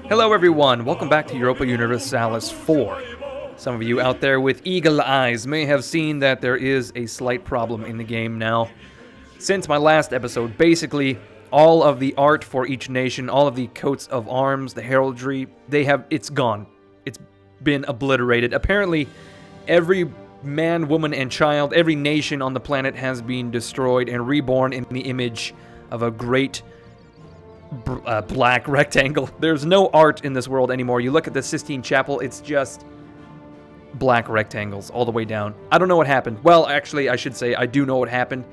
Hello everyone, welcome back to Europa Universalis 4. Some of you out there with eagle eyes may have seen that there is a slight problem in the game now. Since my last episode, basically all of the art for each nation, all of the coats of arms, the heraldry, it's gone. It's been obliterated. Apparently, every man, woman, and child, every nation on the planet has been destroyed and reborn in the image of a great black rectangle. There's no art in this world anymore. You look at the Sistine Chapel, it's just black rectangles all the way down. I don't know what happened. Well, actually, I should say I do know what happened.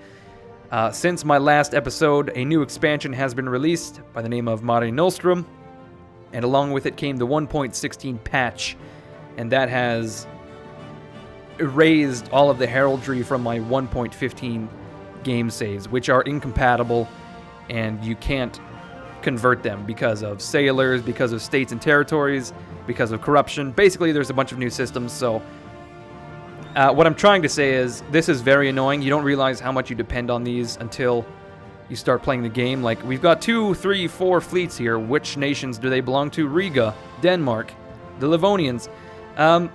Since my last episode, a new expansion has been released by the name of Mare Nostrum, and along with it came the 1.16 patch, and that has erased all of the heraldry from my 1.15 game saves, which are incompatible, and you can't convert them because of sailors, because of states and territories, because of corruption. Basically, there's a bunch of new systems, so what I'm trying to say is this is very annoying. You don't realize how much you depend on these until you start playing the game. Like, we've got 2, 3, 4 fleets here. Which nations do they belong to? Riga, Denmark, the Livonians.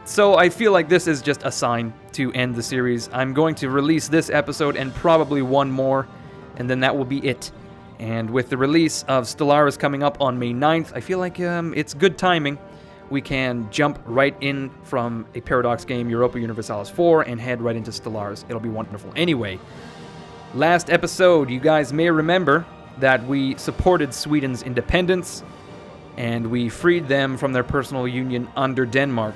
So I feel like this is just a sign to end the series. I'm going to release this episode and probably one more, and then that will be it. And with the release of Stellaris coming up on May 9th, I feel like it's good timing. We can jump right in from a Paradox game, Europa Universalis 4, and head right into Stellaris. It'll be wonderful. Anyway, last episode, you guys may remember that we supported Sweden's independence, and we freed them from their personal union under Denmark.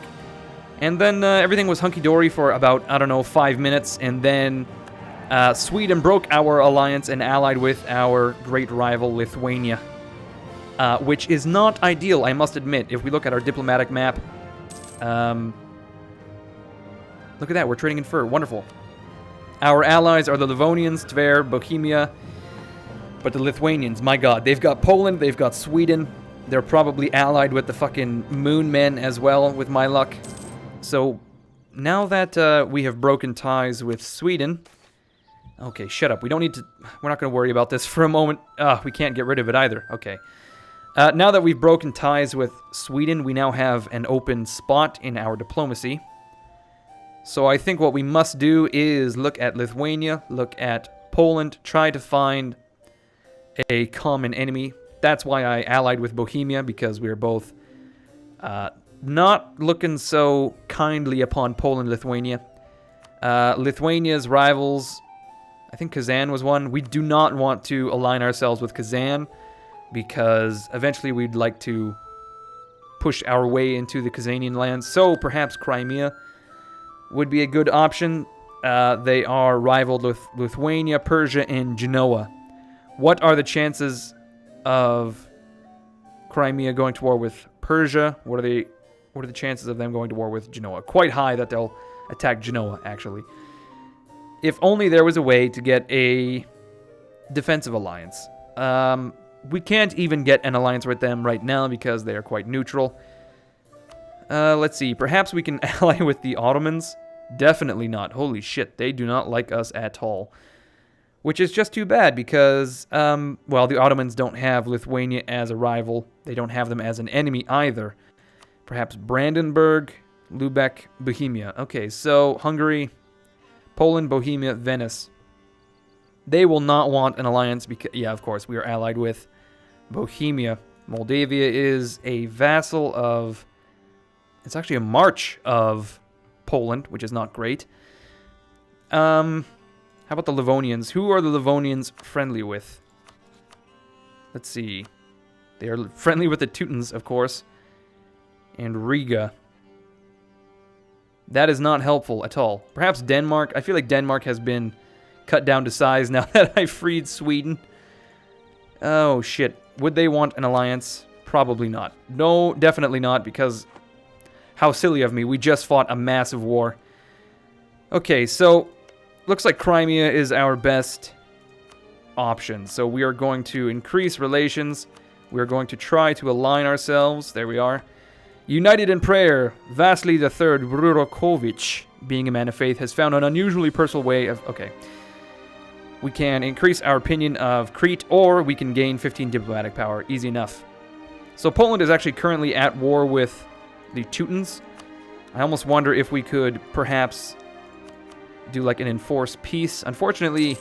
And then everything was hunky-dory for about, 5 minutes, and then Sweden broke our alliance and allied with our great rival Lithuania, which is not ideal, I must admit. If we look at our diplomatic map, look at that, we're trading in fur, wonderful. Our allies are the Livonians, Tver, Bohemia, but the Lithuanians, my god, they've got Poland, they've got Sweden, they're probably allied with the fucking Moon Men as well, with my luck. So, now that we have broken ties with Sweden... Okay, shut up. We're not going to worry about this for a moment. We can't get rid of it either. Okay. Now that we've broken ties with Sweden, we now have an open spot in our diplomacy. So I think what we must do is look at Lithuania, look at Poland, try to find a common enemy. That's why I allied with Bohemia, because we are both not looking so kindly upon Poland and Lithuania. Lithuania's rivals... I think Kazan was one. We do not want to align ourselves with Kazan because eventually we'd like to push our way into the Kazanian lands. So perhaps Crimea would be a good option. They are rivaled with Lithuania, Persia, and Genoa. What are the chances of Crimea going to war with Persia? What are the chances of them going to war with Genoa? Quite high that they'll attack Genoa, actually. If only there was a way to get a defensive alliance. We can't even get an alliance with them right now because they are quite neutral. Let's see. Perhaps we can ally with the Ottomans? Definitely not. Holy shit, they do not like us at all. Which is just too bad because, well, the Ottomans don't have Lithuania as a rival. They don't have them as an enemy either. Perhaps Brandenburg, Lubeck, Bohemia. Okay, so Hungary... Poland, Bohemia, Venice. They will not want an alliance because, yeah, of course, we are allied with Bohemia. Moldavia is a vassal of... It's actually a march of Poland, which is not great. How about the Livonians? Who are the Livonians friendly with? Let's see. They are friendly with the Teutons, of course. And Riga. That is not helpful at all. Perhaps Denmark. I feel like Denmark has been cut down to size now that I freed Sweden. Oh, shit. Would they want an alliance? Probably not. No, definitely not, because how silly of me. We just fought a massive war. Okay, so looks like Crimea is our best option. So we are going to increase relations. We are going to try to align ourselves. There we are. United in prayer, Vasily III Brurokovich, being a man of faith, has found an unusually personal way of... Okay. We can increase our opinion of Crete, or we can gain 15 diplomatic power. Easy enough. So Poland is actually currently at war with the Teutons. I almost wonder if we could perhaps do like an enforced peace. Unfortunately,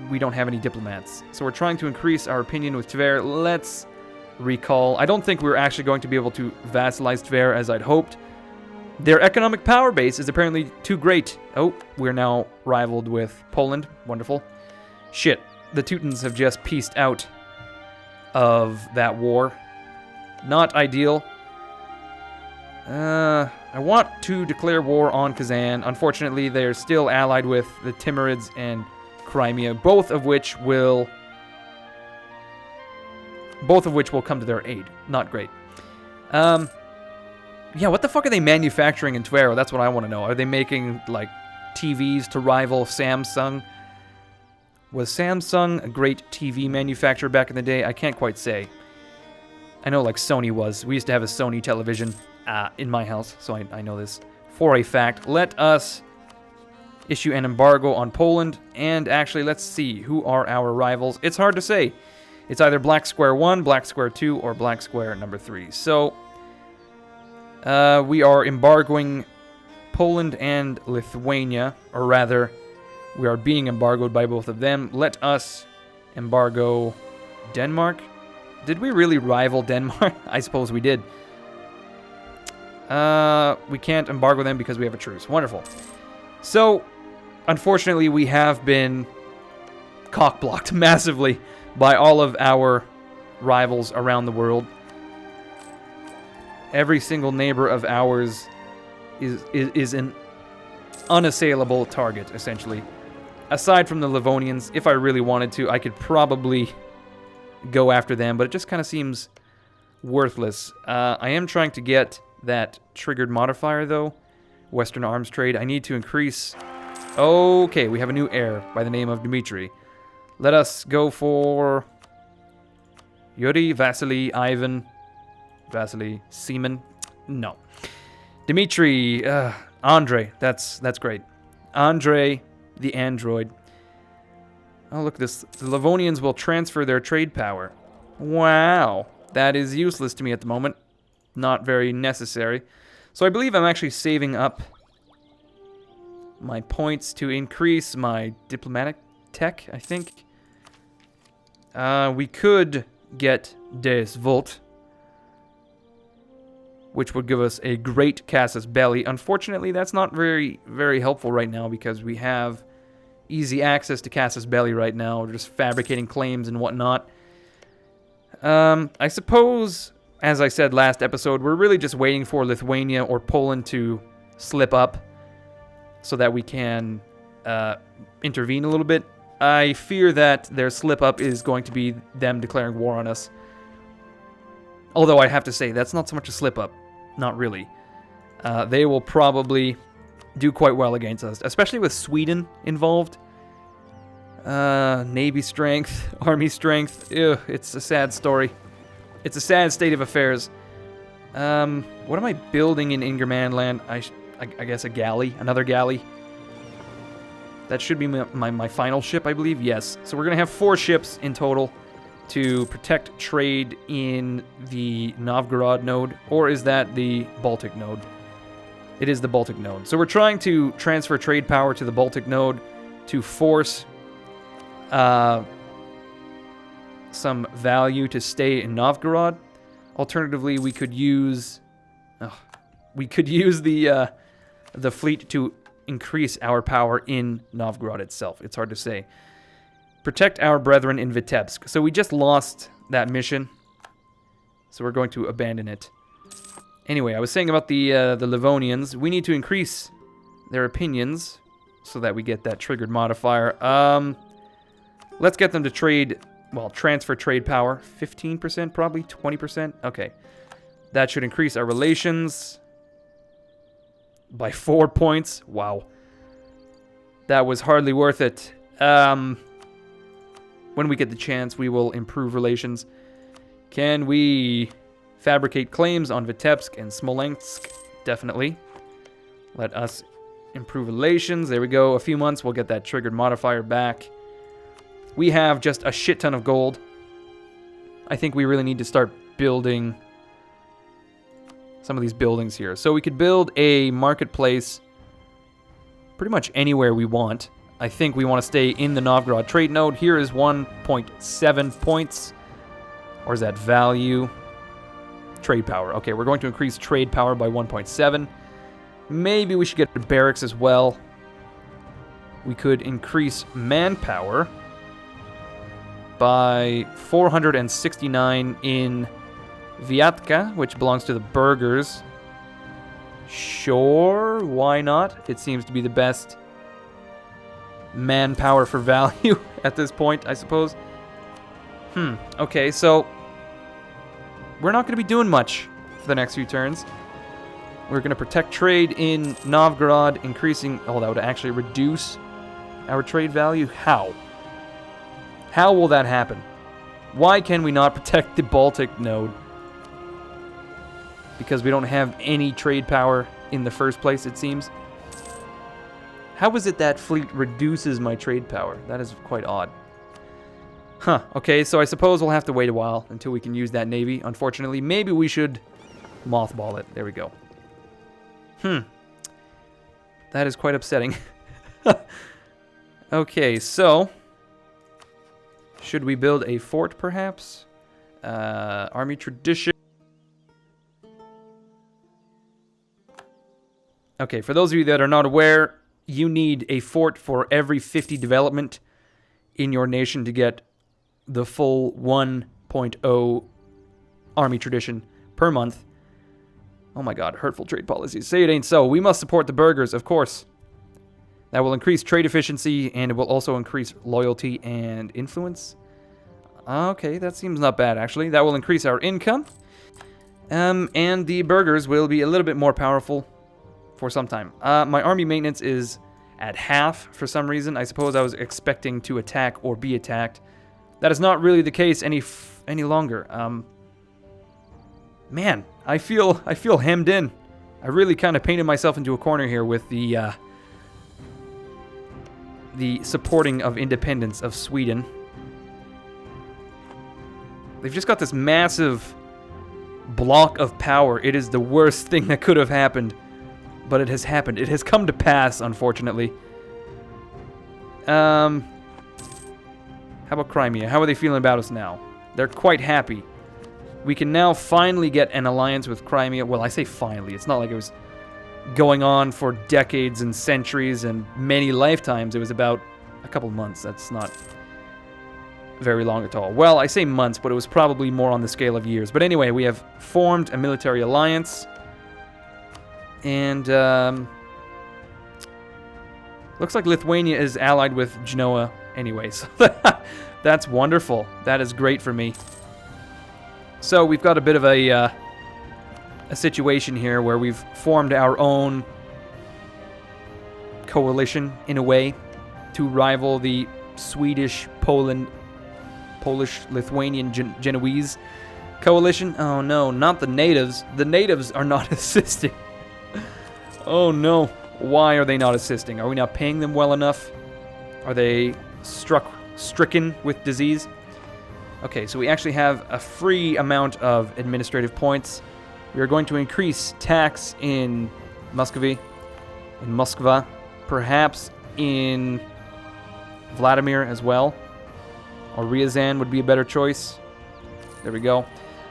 we don't have any diplomats. So we're trying to increase our opinion with Tver. Let's recall. I don't think we're actually going to be able to vassalize Tver as I'd hoped. Their economic power base is apparently too great. Oh, we're now rivaled with Poland. Wonderful. Shit, the Teutons have just pieced out of that war. Not ideal. I want to declare war on Kazan. Unfortunately, they're still allied with the Timurids and Crimea, both of which will come to their aid. Not great. Yeah, what the fuck are they manufacturing in Tver? That's what I want to know. Are they making, like, TVs to rival Samsung? Was Samsung a great TV manufacturer back in the day? I can't quite say. I know, like, Sony was. We used to have a Sony television in my house, so I know this for a fact. Let us issue an embargo on Poland, and actually, let's see. Who are our rivals? It's hard to say. It's either Black Square 1, Black Square 2, or Black Square number 3. So we are embargoing Poland and Lithuania, or rather, we are being embargoed by both of them. Let us embargo Denmark. Did we really rival Denmark? I suppose we did. We can't embargo them because we have a truce. Wonderful. So, unfortunately, we have been cock-blocked massively by all of our rivals around the world. Every single neighbor of ours is an unassailable target, essentially. Aside from the Livonians, if I really wanted to, I could probably go after them, but it just kind of seems worthless. I am trying to get that triggered modifier, though. Western arms trade. I need to increase... Okay, we have a new heir by the name of Dmitry. Let us go for... Yuri, Vasily, Ivan... Vasily, Seaman? No. Dmitry, Andre, that's great. Andre, the android. Oh, look at this. The Livonians will transfer their trade power. Wow. That is useless to me at the moment. Not very necessary. So I believe I'm actually saving up my points to increase my diplomatic tech, I think. We could get Des Volt, which would give us a great casus belli. Unfortunately, that's not very, very helpful right now because we have easy access to casus belli right now. We're just fabricating claims and whatnot. I suppose, as I said last episode, we're really just waiting for Lithuania or Poland to slip up so that we can intervene a little bit. I fear that their slip up is going to be them declaring war on us. Although I have to say, that's not so much a slip up. Not really. They will probably do quite well against us, especially with Sweden involved. Navy strength, army strength. Ew, it's a sad story. It's a sad state of affairs. What am I building in Ingerman land? I guess a galley, another galley. That should be my final ship, I believe. Yes. So we're going to have 4 ships in total to protect trade in the Novgorod node. Or is that the Baltic node? It is the Baltic node. So we're trying to transfer trade power to the Baltic node to force some value to stay in Novgorod. Alternatively, we could use the fleet to increase our power in Novgorod itself. It's hard to say. Protect our brethren in Vitebsk. So we just lost that mission, so we're going to abandon it. Anyway, I was saying about the Livonians. We need to increase their opinions so that we get that triggered modifier. Let's get them to trade, well, transfer trade power. 15%, probably 20%. Okay, that should increase our relations by 4 points. Wow, that was hardly worth it. When we get the chance, we will improve relations. Can we fabricate claims on Vitebsk and Smolensk? Definitely. Let us Improve relations. There we go. A few months, we'll get that triggered modifier back. We have just a shit ton of gold. I think we really need to start building some of these buildings here. So we could build a marketplace pretty much anywhere we want. I think we want to stay in the Novgorod trade node. Here is 1.7 points. Or is that value? Trade power. Okay, we're going to increase trade power by 1.7. Maybe we should get barracks as well. We could increase manpower by 469 in Vyatka, which belongs to the burghers. Sure, why not? It seems to be the best manpower for value at this point, I suppose. Okay, so we're not going to be doing much for the next few turns. We're going to protect trade in Novgorod, increasing... Oh, that would actually reduce our trade value? How? How will that happen? Why can we not protect the Baltic node? Because we don't have any trade power in the first place, it seems. How is it that fleet reduces my trade power? That is quite odd. Huh, okay, so I suppose we'll have to wait a while until we can use that navy, unfortunately. Maybe we should mothball it. There we go. That is quite upsetting. Okay, so... should we build a fort, perhaps? Army tradition. Okay, for those of you that are not aware, you need a fort for every 50 development in your nation to get the full 1.0 army tradition per month. Oh my god, hurtful trade policies. Say it ain't so. We must support the burghers, of course. That will increase trade efficiency, and it will also increase loyalty and influence. Okay, that seems not bad, actually. That will increase our income. And the burghers will be a little bit more powerful for some time. My army maintenance is at half for some reason. I suppose I was expecting to attack or be attacked. That is not really the case any longer. Man, I feel hemmed in. I really kind of painted myself into a corner here with the supporting of independence of Sweden. They've just got this massive block of power. It is the worst thing that could have happened. But it has happened. It has come to pass, unfortunately. How about Crimea? How are they feeling about us now? They're quite happy. We can now finally get an alliance with Crimea. Well, I say finally. It's not like it was going on for decades and centuries and many lifetimes. It was about a couple months. That's not very long at all. Well, I say months, but it was probably more on the scale of years. But anyway, we have formed a military alliance. And looks like Lithuania is allied with Genoa anyway, so that's wonderful. That is great for me. So we've got a bit of a situation here where we've formed our own coalition in a way to rival the Swedish, Polish-Lithuanian Genoese coalition. Oh no, not the natives. The natives are not assisting. Oh no, why are they not assisting? Are we not paying them well enough? Are they stricken with disease? Okay, so we actually have a free amount of administrative points. We are going to increase tax in Muscovy, in Moskva, perhaps in Vladimir as well. Or Ryazan would be a better choice. There we go.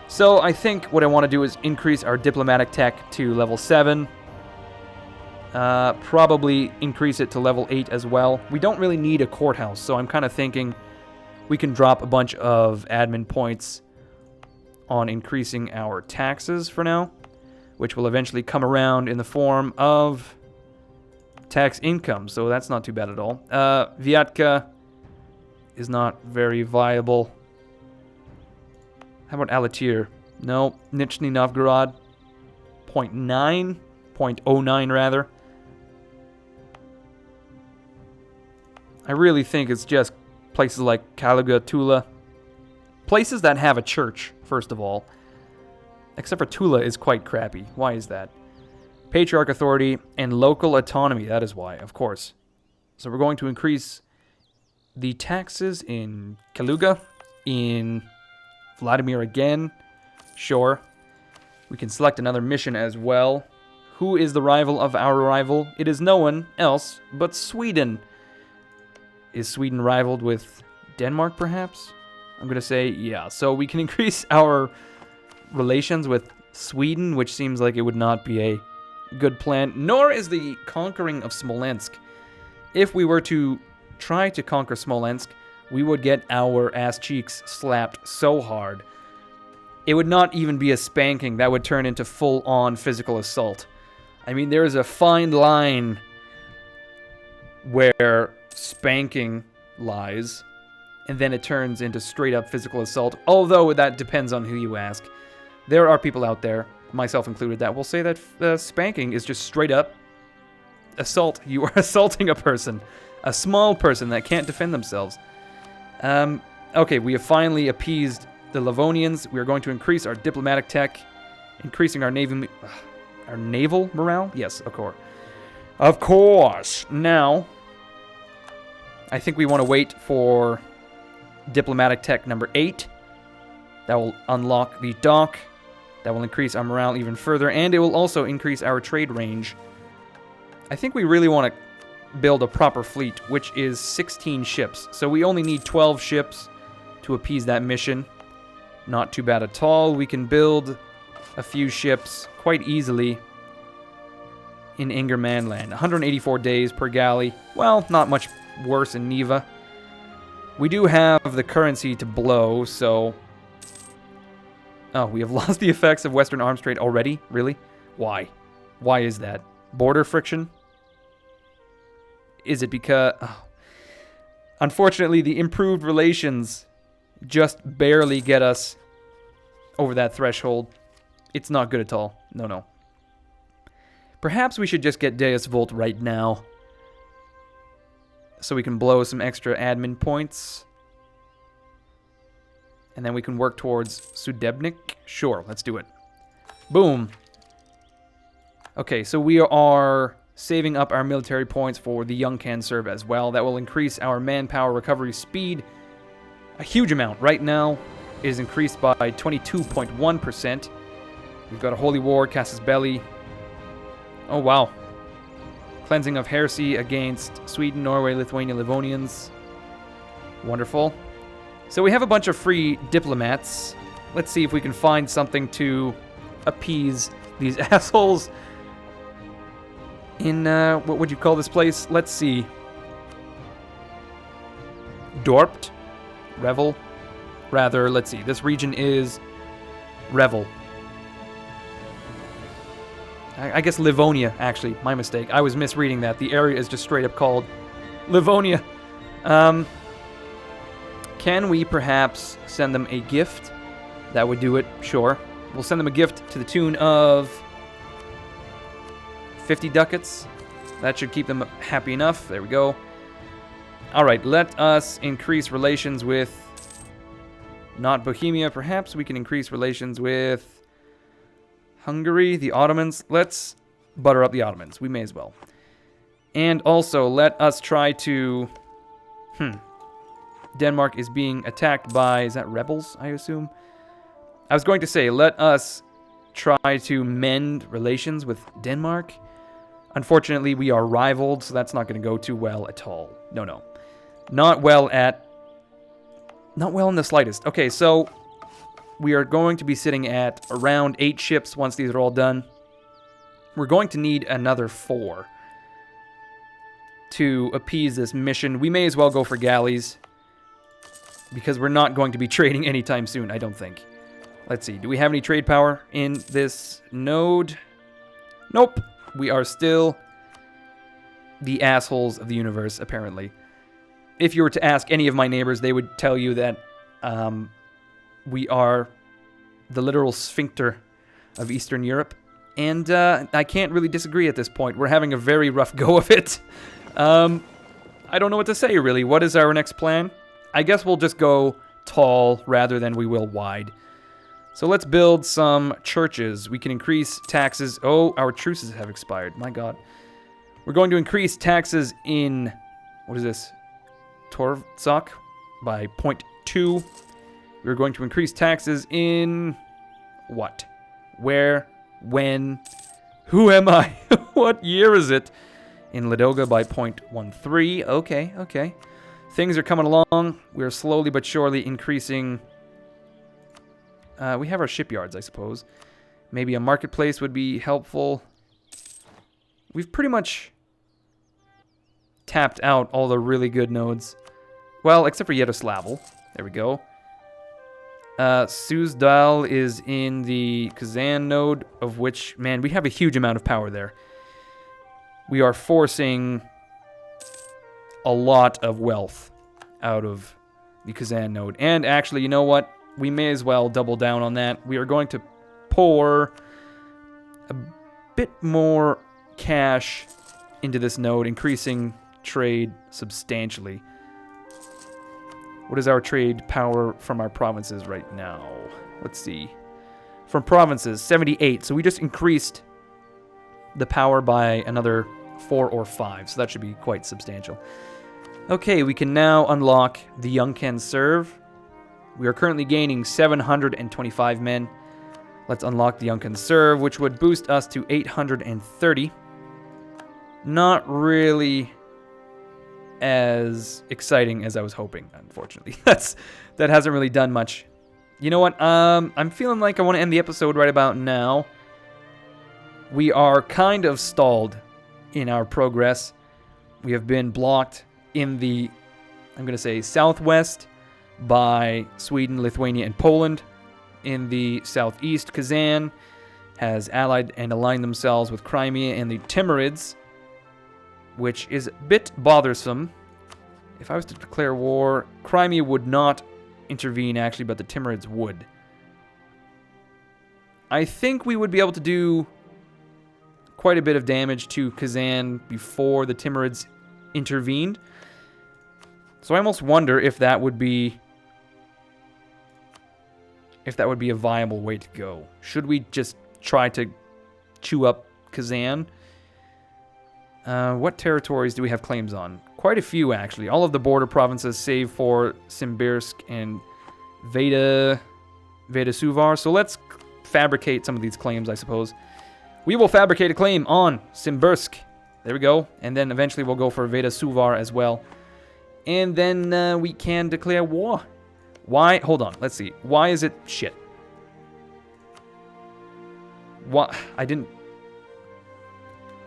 So I think what I want to do is increase our diplomatic tech to level 7. Probably increase it to level 8 as well. We don't really need a courthouse, so I'm kind of thinking we can drop a bunch of admin points on increasing our taxes for now, which will eventually come around in the form of tax income, so that's not too bad at all. Vyatka is not very viable. How about Alatyr? No. Nizhny Novgorod, 0.9, 0.09 rather. I really think it's just places like Kaluga, Tula. Places that have a church, first of all. Except for Tula is quite crappy. Why is that? Patriarch authority and local autonomy. That is why, of course. So we're going to increase the taxes in Kaluga, in Vladimir again. Sure. We can select another mission as well. Who is the rival of our rival? It is no one else but Sweden. Is Sweden rivaled with Denmark, perhaps? I'm going to say yeah. So we can increase our relations with Sweden, which seems like it would not be a good plan. Nor is the conquering of Smolensk. If we were to try to conquer Smolensk, we would get our ass cheeks slapped so hard. It would not even be a spanking. That would turn into full-on physical assault. I mean, there is a fine line where spanking lies, and then it turns into straight-up physical assault, although that depends on who you ask. There are people out there, myself included, that will say that spanking is just straight-up assault. You are assaulting a person, a small person that can't defend themselves. Okay, we have finally appeased the Livonians. We are going to increase our diplomatic tech, increasing our naval morale. Yes, of course. Of course. Now, I think we want to wait for diplomatic tech number 8. That will unlock the dock. That will increase our morale even further, and it will also increase our trade range. I think we really want to build a proper fleet, which is 16 ships. So we only need 12 ships to appease that mission. Not too bad at all. We can build a few ships quite easily in Ingermanland. 184 days per galley. Well, not much worse in Neva. We do have the currency to blow, so... Oh, we have lost the effects of Western Arms Trade already? Really? Why? Why is that? Border friction? Is it because... Oh. Unfortunately, the improved relations just barely get us over that threshold. It's not good at all. No, no. Perhaps we should just get Deus Volt right now, so we can blow some extra admin points. And then we can work towards Sudebnik. Sure, let's do it. Boom. Okay, so we are saving up our military points for the Young Can Serve as well. That will increase our manpower recovery speed a huge amount. Right now, it is increased by 22.1%. We've got a Holy War, Casus Belli. Oh, wow. Cleansing of heresy against Sweden, Norway, Lithuania, Livonians. Wonderful. So we have a bunch of free diplomats. Let's see if we can find something to appease these assholes. In, what would you call this place? Let's see. Dorpt? Revel? Rather, let's see. This region is Revel. I guess Livonia, actually. My mistake. I was misreading that. The area is just straight up called Livonia. Can we perhaps send them a gift? That would do it, sure. We'll send them a gift to the tune of 50 ducats. That should keep them happy enough. There we go. Alright, let us increase relations with... Not Bohemia. Perhaps we can increase relations with Hungary, the Ottomans. Let's butter up the Ottomans. We may as well. And also, let us try to... Denmark is being attacked by... Is that rebels, I assume? I was going to say, let us try to mend relations with Denmark. Unfortunately, we are rivaled, so that's not going to go too well at all. No, no. Not well in the slightest. Okay, so we are going to be sitting at around 8 ships once these are all done. We're going to need another 4 to appease this mission. We may as well go for galleys, because we're not going to be trading anytime soon, I don't think. Let's see, do we have any trade power in this node? Nope. We are still the assholes of the universe, apparently. If you were to ask any of my neighbors, they would tell you that we are the literal sphincter of Eastern Europe. And I can't really disagree at this point. We're having a very rough go of it. I don't know what to say, really. What is our next plan? I guess we'll just go tall rather than we will wide. So let's build some churches. We can increase taxes. Oh, our truces have expired. My god. We're going to increase taxes in... What is this? Torvzak by 0.2. We're going to increase taxes in... What? Where? When? Who am I? What year is it? In Ladoga by 0.13. Okay, okay. Things are coming along. We're slowly but surely increasing... we have our shipyards, I suppose. Maybe a marketplace would be helpful. We've pretty much tapped out all the really good nodes. Well, except for Yaroslavl. There we go. Suzdal is in the Kazan node, of which, man, we have a huge amount of power there. We are forcing a lot of wealth out of the Kazan node. And actually, you know what? We may as well double down on that. We are going to pour a bit more cash into this node, increasing trade substantially. What is our trade power from our provinces right now? Let's see. From provinces, 78. So we just increased the power by another 4 or 5. So that should be quite substantial. Okay, we can now unlock the Young Can Serve. We are currently gaining 725 men. Let's unlock the Young Can Serve, which would boost us to 830. Not really as exciting as I was hoping, unfortunately. That hasn't really done much. You know what? I'm feeling like I want to end the episode right about now. We are kind of stalled in our progress. We have been blocked in the, I'm going to say, southwest by Sweden, Lithuania, and Poland. In the southeast, Kazan has allied and aligned themselves with Crimea and the Timurids, which is a bit bothersome. If I was to declare war, Crimea would not intervene, actually, but the Timurids would. I think we would be able to do quite a bit of damage to Kazan before the Timurids intervened. So I almost wonder if that would be a viable way to go. Should we just try to chew up Kazan? What territories do we have claims on? Quite a few, actually. All of the border provinces, save for Simbirsk and Vedasuvar. So let's fabricate some of these claims, I suppose. We will fabricate a claim on Simbirsk. There we go. And then eventually we'll go for Vedasuvar as well. And then we can declare war. Why? Hold on. Let's see. Why is it shit? What? I didn't...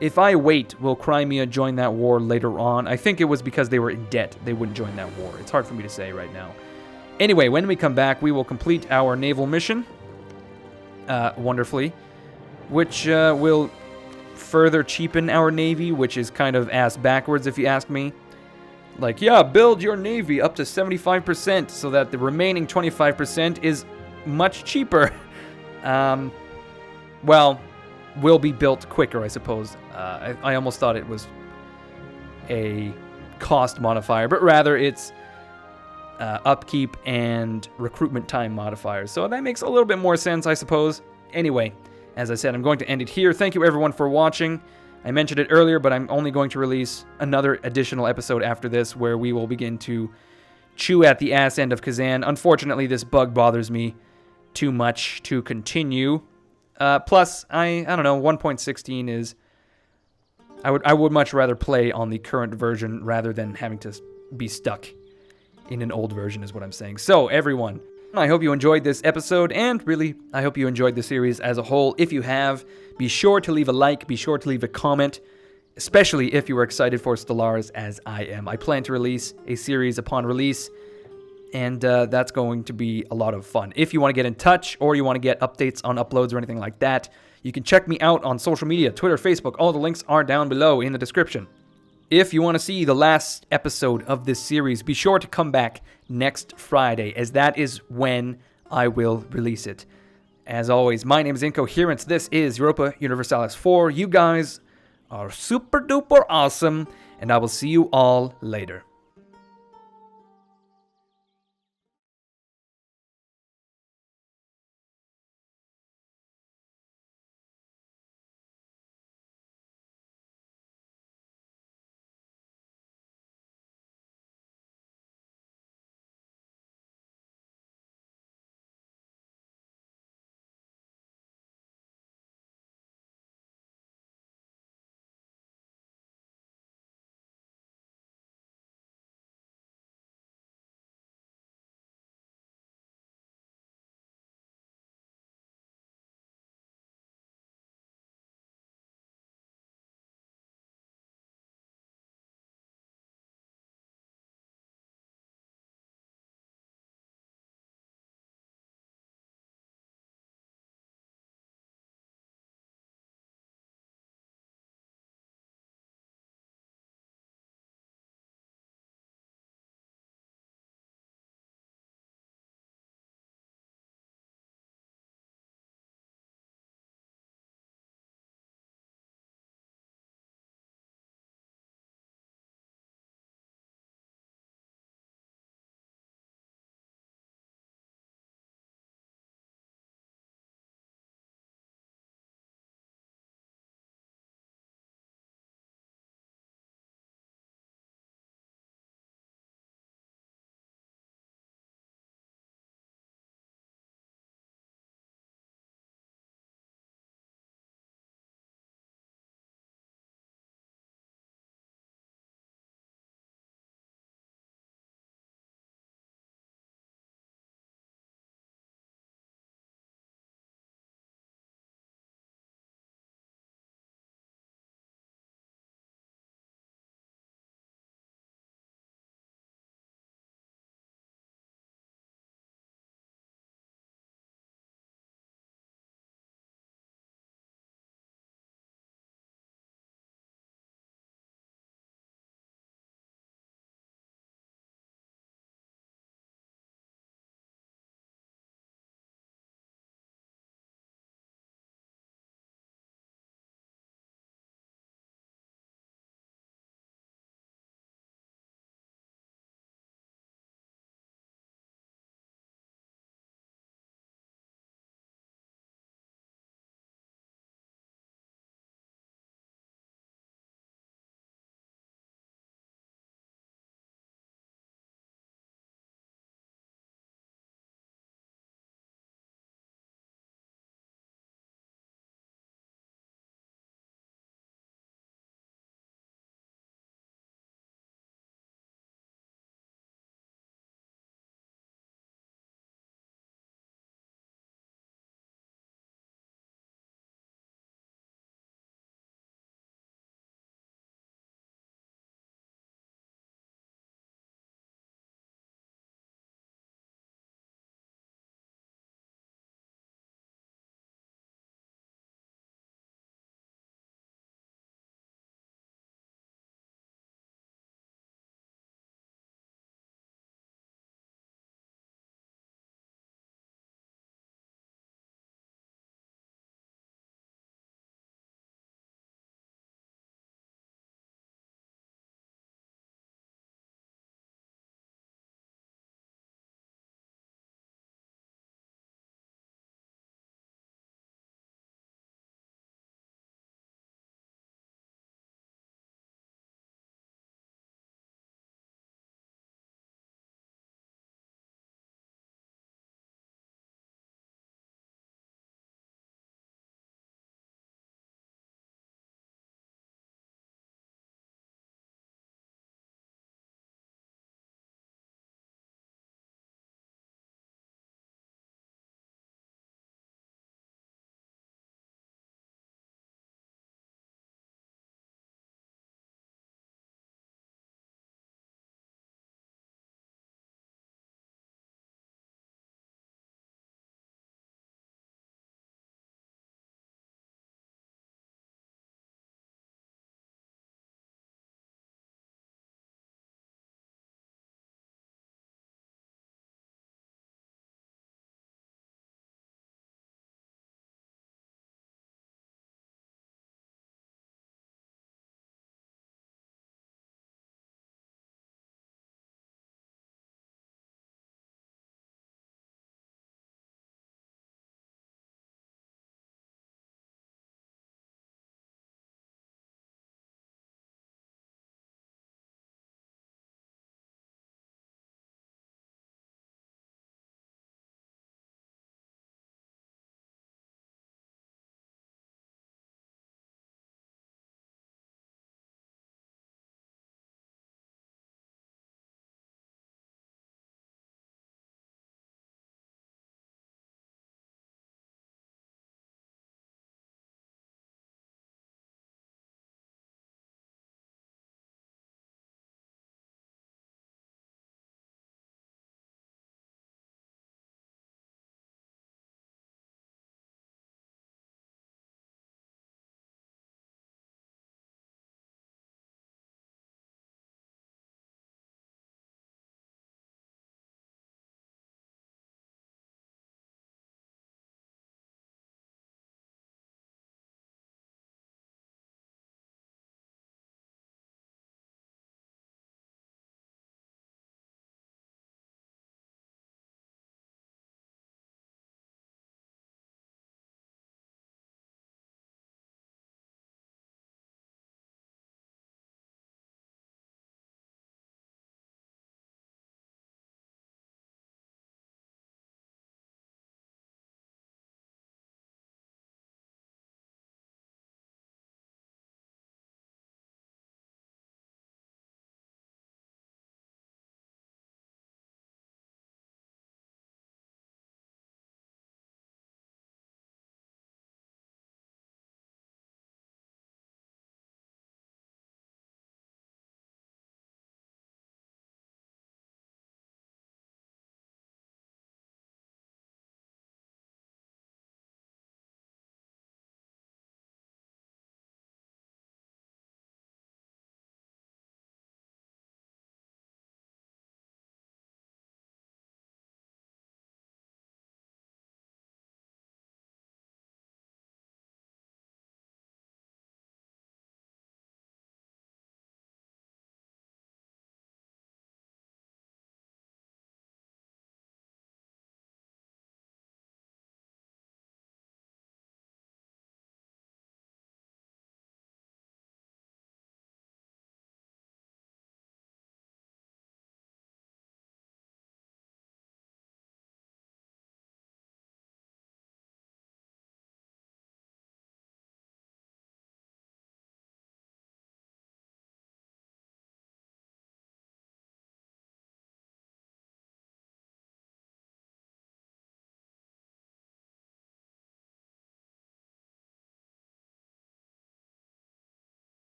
If I wait, will Crimea join that war later on? I think it was because they were in debt. They wouldn't join that war. It's hard for me to say right now. Anyway, when we come back, we will complete our naval mission. Wonderfully. Which will further cheapen our navy, which is kind of ass backwards if you ask me. Like, yeah, build your navy up to 75% so that the remaining 25% is much cheaper. Well, will be built quicker, I suppose. I almost thought it was a cost modifier, but rather it's upkeep and recruitment time modifiers. So that makes a little bit more sense, I suppose. Anyway, as I said, I'm going to end it here. Thank you, everyone, for watching. I mentioned it earlier, but I'm only going to release another additional episode after this where we will begin to chew at the ass end of Kazan. Unfortunately, this bug bothers me too much to continue. Plus, I don't know, 1.16 is... I would much rather play on the current version rather than having to be stuck in an old version is what I'm saying. So, everyone, I hope you enjoyed this episode, and really, I hope you enjoyed the series as a whole. If you have, be sure to leave a like, be sure to leave a comment, especially if you were excited for Stellaris as I am. I plan to release a series upon release, and that's going to be a lot of fun. If you want to get in touch, or you want to get updates on uploads or anything like that, you can check me out on social media, Twitter, Facebook. All the links are down below in the description. If you want to see the last episode of this series, be sure to come back next Friday, as that is when I will release it. As always, my name is Incoherence. This is Europa Universalis 4. You guys are super duper awesome, and I will see you all later.